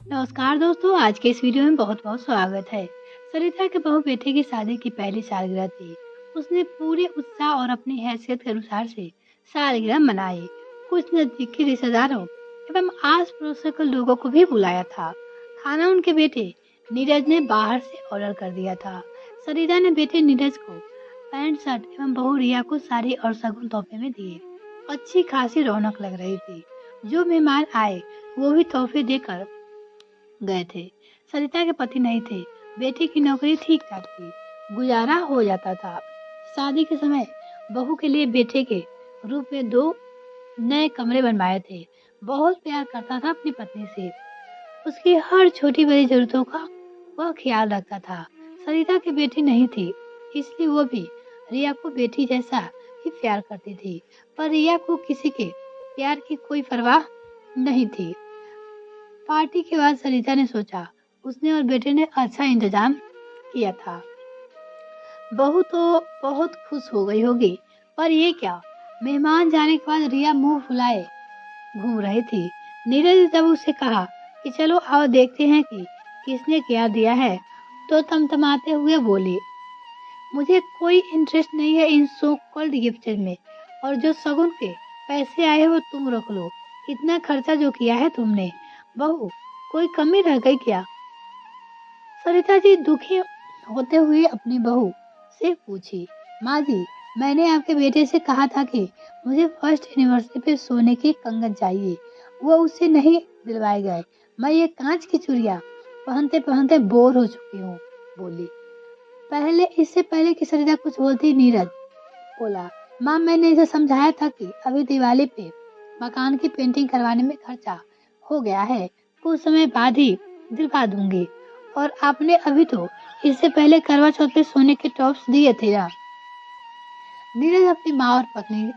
नमस्कार दोस्तों, आज के इस वीडियो में बहुत-बहुत स्वागत है। सरिता के बहू बेटे की शादी की पहली सालगिरह थी। उसने पूरे उत्साह और अपनी हैसियत के अनुसार से सालगिरह मनाई। कुछ नजदीकी रिश्तेदारों एवं आस पड़ोस के लोगों को भी बुलाया था। खाना उनके बेटे नीरज ने बाहर से ऑर्डर कर दिया था। सरिता ने बेटे नीरज को पैंट शर्ट एवं बहू रिया को साड़ी और शगुन तोहफे में दिए। अच्छी खासी रौनक लग रही थी। जो मेहमान आए वो भी तोहफे देकर गए थे। सरिता के पति नहीं थे। बेटे की नौकरी ठीक ठाक थी, गुजारा हो जाता था। शादी के समय बहू के लिए बेटे के रूप में 2 नए कमरे बनवाए थे। बहुत प्यार करता था अपनी पत्नी से। उसकी हर छोटी बड़ी जरूरतों का वह ख्याल रखता था। सरिता की बेटी नहीं थी, इसलिए वो भी रिया को बेटी जैसा ही प्यार करती थी। पर रिया को किसी के प्यार की कोई परवाह नहीं थी। पार्टी के बाद सरिता ने सोचा उसने और बेटे ने अच्छा इंतजाम किया था। बहू तो बहुत खुश हो गई होगी, पर ये क्या, मेहमान जाने के बाद रिया मुंह फुलाए घूम रही थी। नीरज ने जब उसे कहा कि चलो आओ देखते हैं कि किसने क्या दिया है, तो तमतमाते हुए बोली, मुझे कोई इंटरेस्ट नहीं है इन सो कॉल्ड गिफ्ट में, और जो शगुन के पैसे आए वो तुम रख लो। इतना खर्चा जो किया है तुमने, बहू कोई कमी रह गई क्या? सरिता जी दुखी होते हुए अपनी बहू से पूछी, माँ जी, मैंने आपके बेटे से कहा था कि मुझे फर्स्ट एनिवर्सरी पे सोने की कंगन चाहिए, वो उसे नहीं दिलवाए गए। मैं ये कांच की चूड़ियां पहनते पहनते बोर हो चुकी हूँ, बोली। इससे पहले कि सरिता कुछ बोलती, नीरज बोला, माँ मैंने इसे समझाया था कि अभी दिवाली पे मकान की पेंटिंग करवाने में खर्चा हो गया है, कुछ समय बाद ही दिलवा दूंगी। और आपने अभी तो इससे पहले करवा चौथ पे सोने के टॉप्स दिए थे ना। नीरज अपनी माँ और पत्नी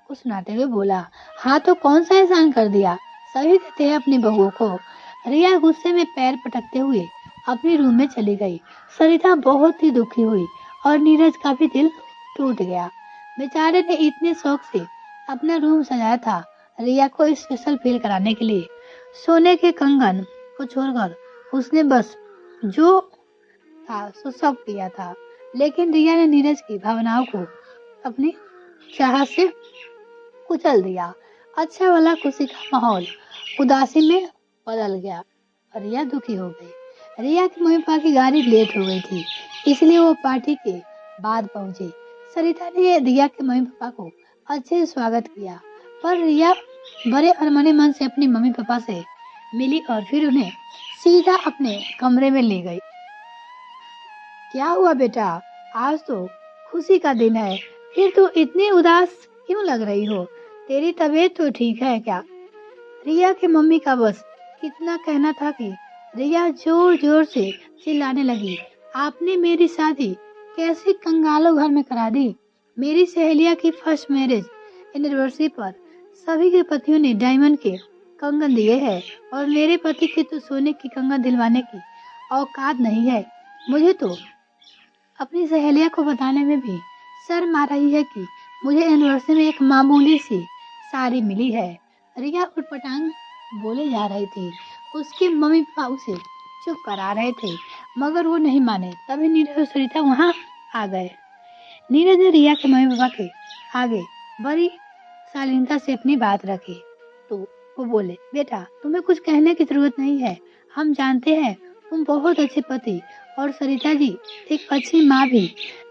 को सुनाते हुए बोला, हाँ तो कौन सा एहसान कर दिया, सभी देते हैं अपनी बहुओं को। रिया गुस्से में पैर पटकते हुए अपनी रूम में चली गई। सरिता बहुत ही दुखी हुई और नीरज का भी दिल टूट गया। बेचारे ने इतने शौक से अपना रूम सजाया था रिया को स्पेशल फील कराने के लिए। सोने के कंगन को छोड़कर उसने बस जो था सो सब किया था, लेकिन रिया ने नीरज की भावनाओं को अपनी चाह से कुचल दिया। अच्छा वाला खुशी का माहौल उदासी में बदल गया और रिया दुखी हो गई। रिया के मम्मी पापा की गाड़ी लेट हो गई थी, इसलिए वो पार्टी के बाद पहुंचे। सरिता ने रिया के मम्मी पापा को अच्छे से स्वागत किया, पर रिया बड़े अरमने मन से अपनी मम्मी पापा से मिली और फिर उन्हें सीधा अपने कमरे में ले गई। क्या हुआ बेटा, आज तो खुशी का दिन है, फिर तू इतनी उदास क्यों लग रही हो? तेरी तबीयत तो ठीक है क्या? रिया की मम्मी का बस इतना कहना था कि रिया जोर जोर से चिल्लाने लगी, आपने मेरी शादी कैसे कंगालों घर में करा दी? मेरी सहेलिया की फर्स्ट मैरिज एनिवर्सरी पर सभी के पतियों ने डायमंड के कंगन दिए हैं और मेरे पति की तो सोने की कंगन दिलवाने की औकात नहीं है। मुझे तो अपनी सहेलिया को बताने में भी शर्म आ रही है कि मुझे एनिवर्सरी में एक मामूली सी साड़ी मिली है। रिया उटपटांग बोले जा रही थी। उसके मम्मी पापा उसे चुप करा रहे थे, मगर वो नहीं माने। तभी नीरज और सरिता वहाँ आ गए। नीरज ने रिया के मम्मी पापा के आगे बड़ी शालीनता से अपनी बात रखी तो वो बोले, बेटा तुम्हें कुछ कहने की जरूरत नहीं है, हम जानते हैं तुम बहुत अच्छे पति और सरिता जी एक अच्छी माँ भी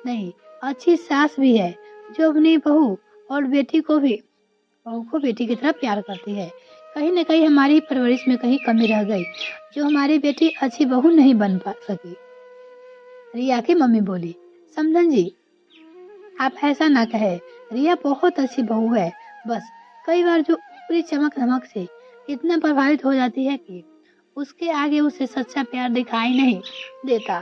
नहीं, अच्छी सास भी है, जो अपनी बहू और बहू को बेटी की तरह प्यार करती है। कहीं न कहीं हमारी परवरिश में कहीं कमी रह गई, जो हमारी बेटी अच्छी बहू नहीं बन पा सकी। रिया की मम्मी बोली, समधन जी आप ऐसा ना कहे, रिया बहुत अच्छी बहू है, बस कई बार जो ऊपरी चमक धमक से इतना प्रभावित हो जाती है कि उसके आगे उसे सच्चा प्यार दिखाई नहीं देता।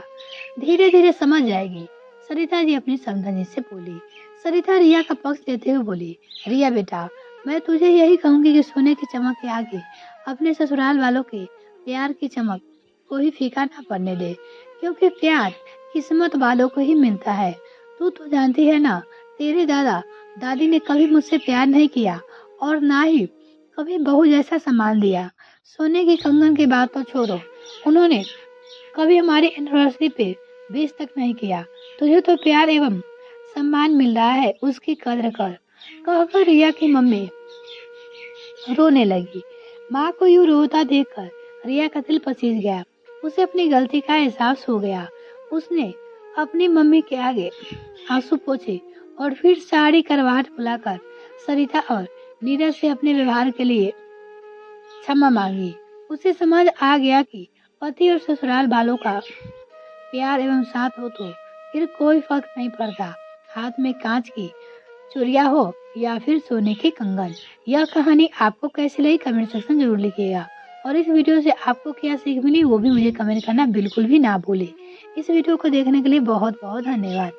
धीरे धीरे समझ जाएगी, सरिता जी अपनी समधन जी से बोली। सरिता रिया का पक्ष लेते हुए बोली, रिया बेटा मैं तुझे यही कहूंगी कि सोने की चमक के आगे अपने ससुराल वालों के प्यार की चमक को ही फीका ना पड़ने दे, क्योंकि प्यार किस्मत वालों को ही मिलता है। तू तो जानती है ना, तेरे दादा दादी ने कभी मुझसे प्यार नहीं किया और ना ही कभी बहू जैसा सम्मान दिया। सोने के कंगन की बात तो छोड़ो, उन्होंने कभी हमारी एनिवर्सरी पे विश तक नहीं किया। तुझे तो प्यार एवं सम्मान मिल रहा है, उसकी कद्र कर, कहकर रिया की मम्मी रोने लगी। माँ को यूं रोता देखकर रिया का दिल पसीज गया। उसे अपनी गलती का एहसास हो गया। उसने अपनी मम्मी के आगे आंसू पोंछे और फिर सारी करवाट बुलाकर सरिता और नीरज से अपने व्यवहार के लिए क्षमा मांगी। उसे समझ आ गया कि पति और ससुराल वालों का प्यार एवं साथ हो तो फिर कोई फर्क नहीं पड़ता, हाथ में कांच की चूड़ियां हो या फिर सोने के कंगन। यह कहानी आपको कैसी लगी कमेंट सेक्शन जरूर लिखिएगा। और इस वीडियो से आपको क्या सीख मिली वो भी मुझे कमेंट करना बिल्कुल भी ना भूले। इस वीडियो को देखने के लिए बहुत बहुत धन्यवाद।